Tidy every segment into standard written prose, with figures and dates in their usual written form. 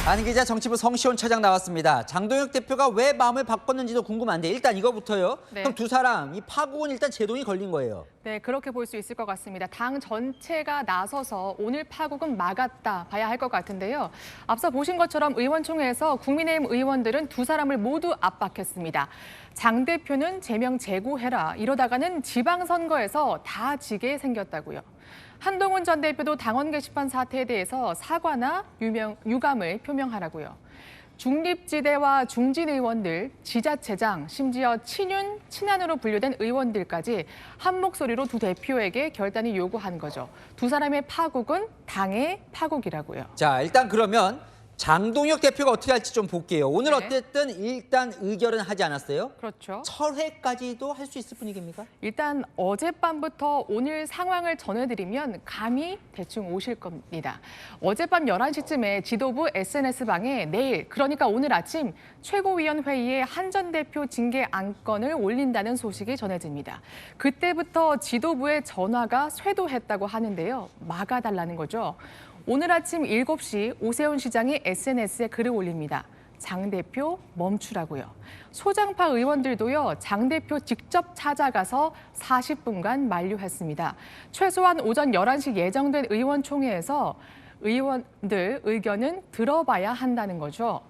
안 기자 정치부 성시온 차장 나왔습니다. 장동혁 대표가 왜 마음을 바꿨는지도 궁금한데 일단 이거부터요. 네. 그럼 두 사람 이 파국은 일단 제동이 걸린 거예요. 네, 그렇게 볼 수 있을 것 같습니다. 당 전체가 나서서 오늘 파국은 막았다 봐야 할 것 같은데요. 앞서 보신 것처럼 의원총회에서 국민의힘 의원들은 두 사람을 모두 압박했습니다. 장 대표는 제명 재고해라. 이러다가는 지방선거에서 다 지게 생겼다고요. 한동훈 전 대표도 당원 게시판 사태에 대해서 사과나 유감을 표명하라고요. 중립지대와 중진 의원들, 지자체장, 심지어 친윤, 친한으로 분류된 의원들까지 한 목소리로 두 대표에게 결단을 요구한 거죠. 두 사람의 파국은 당의 파국이라고요. 자, 일단 그러면 장동혁 대표가 어떻게 할지 좀 볼게요. 오늘 네. 어쨌든 일단 의결은 하지 않았어요. 그렇죠. 철회까지도 할 수 있을 분위기입니까? 일단 어젯밤부터 오늘 상황을 전해드리면 감이 대충 오실 겁니다. 어젯밤 11시쯤에 지도부 SNS방에 내일, 그러니까 오늘 아침 최고위원회의에 한 전 대표 징계 안건을 올린다는 소식이 전해집니다. 그때부터 지도부에 전화가 쇄도했다고 하는데요. 막아달라는 거죠. 오늘 아침 7시 오세훈 시장이 SNS에 글을 올립니다. 장 대표 멈추라고요. 소장파 의원들도요, 장 대표 직접 찾아가서 40분간 만류했습니다. 최소한 오전 11시 예정된 의원총회에서 의원들 의견은 들어봐야 한다는 거죠.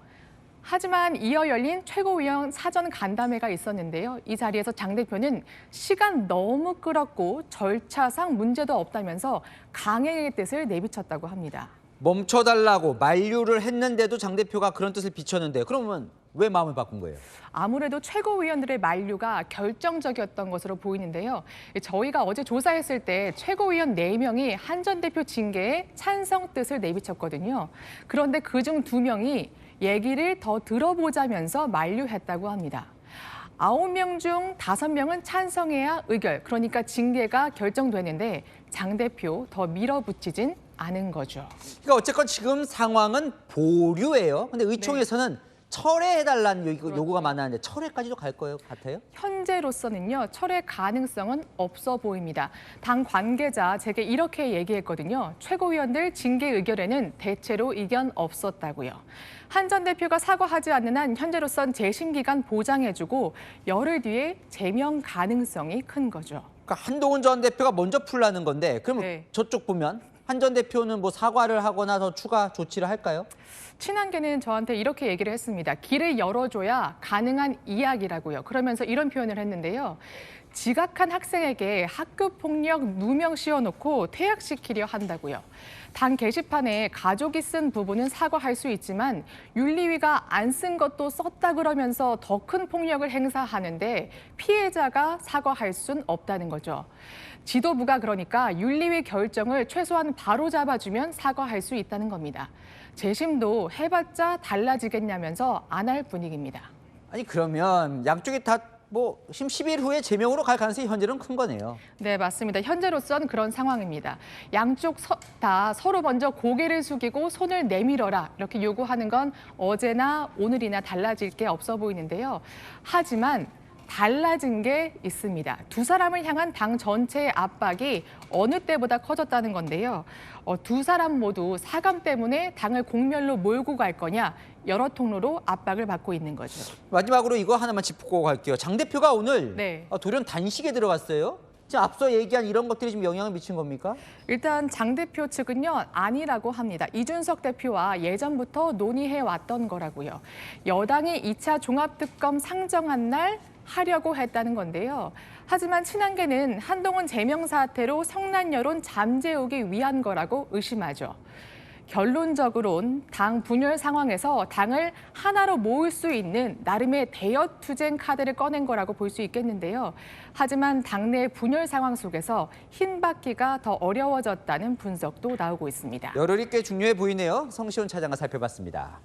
하지만 이어 열린 최고위원 사전 간담회가 있었는데요. 이 자리에서 장 대표는 시간 너무 끌었고 절차상 문제도 없다면서 강행의 뜻을 내비쳤다고 합니다. 멈춰달라고 만류를 했는데도 장 대표가 그런 뜻을 비췄는데 그러면 왜 마음을 바꾼 거예요? 아무래도 최고위원들의 만류가 결정적이었던 것으로 보이는데요. 저희가 어제 조사했을 때 최고위원 4명이 한 전 대표 징계에 찬성 뜻을 내비쳤거든요. 그런데 그중 2명이 얘기를 더 들어보자면서 만류했다고 합니다. 9명 중 5명은 찬성해야 의결, 그러니까 징계가 결정되는데 장 대표 더 밀어붙이진 않은 거죠. 그러니까 어쨌건 지금 상황은 보류예요. 근데 의총에서는 철회해달라는 요구가 많았는데 철회까지도 갈 거예요, 같아요? 현재로서는요, 철회 가능성은 없어 보입니다. 당 관계자 제게 이렇게 얘기했거든요. 최고위원들 징계 의결에는 대체로 이견 없었다고요. 한 전 대표가 사과하지 않는 한 현재로선 재심 기간 보장해주고 열흘 뒤에 제명 가능성이 큰 거죠. 그러니까 한동훈 전 대표가 먼저 풀라는 건데 그러면 네. 저쪽 보면 한 전 대표는 뭐 사과를 하거나 더 추가 조치를 할까요? 친한계는 저한테 이렇게 얘기를 했습니다. 길을 열어줘야 가능한 이야기라고요. 그러면서 이런 표현을 했는데요. 지각한 학생에게 학교 폭력 누명 씌워놓고 퇴학시키려 한다고요. 당 게시판에 가족이 쓴 부분은 사과할 수 있지만 윤리위가 안 쓴 것도 썼다 그러면서 더 큰 폭력을 행사하는데 피해자가 사과할 순 없다는 거죠. 지도부가 그러니까 윤리위 결정을 최소한 바로잡아주면 사과할 수 있다는 겁니다. 재심도 해봤자 달라지겠냐면서 안 할 분위기입니다. 아니 그러면 양쪽이 다 뭐 10일 후에 제명으로 갈 가능성이 현재는 큰 거네요. 네, 맞습니다. 현재로선 그런 상황입니다. 양쪽 다 서로 먼저 고개를 숙이고 손을 내밀어라 이렇게 요구하는 건 어제나 오늘이나 달라질 게 없어 보이는데요. 하지만 달라진 게 있습니다. 두 사람을 향한 당 전체의 압박이 어느 때보다 커졌다는 건데요. 두 사람 모두 사감 때문에 당을 공멸로 몰고 갈 거냐 여러 통로로 압박을 받고 있는 거죠. 마지막으로 이거 하나만 짚고 갈게요. 장 대표가 오늘 네. 돌연 단식에 들어갔어요. 지금 앞서 얘기한 이런 것들이 좀 영향을 미친 겁니까? 일단 장 대표 측은요, 아니라고 합니다. 이준석 대표와 예전부터 논의해 왔던 거라고요. 여당이 2차 종합특검 상정한 날 하려고 했다는 건데요. 하지만 친한계는 한동훈 제명 사태로 성난 여론 잠재우기 위한 거라고 의심하죠. 결론적으론 당 분열 상황에서 당을 하나로 모을 수 있는 나름의 대여 투쟁 카드를 꺼낸 거라고 볼 수 있겠는데요. 하지만 당내 분열 상황 속에서 흰 바퀴가 더 어려워졌다는 분석도 나오고 있습니다. 열흘이 꽤 중요해 보이네요. 성시온 차장과 살펴봤습니다.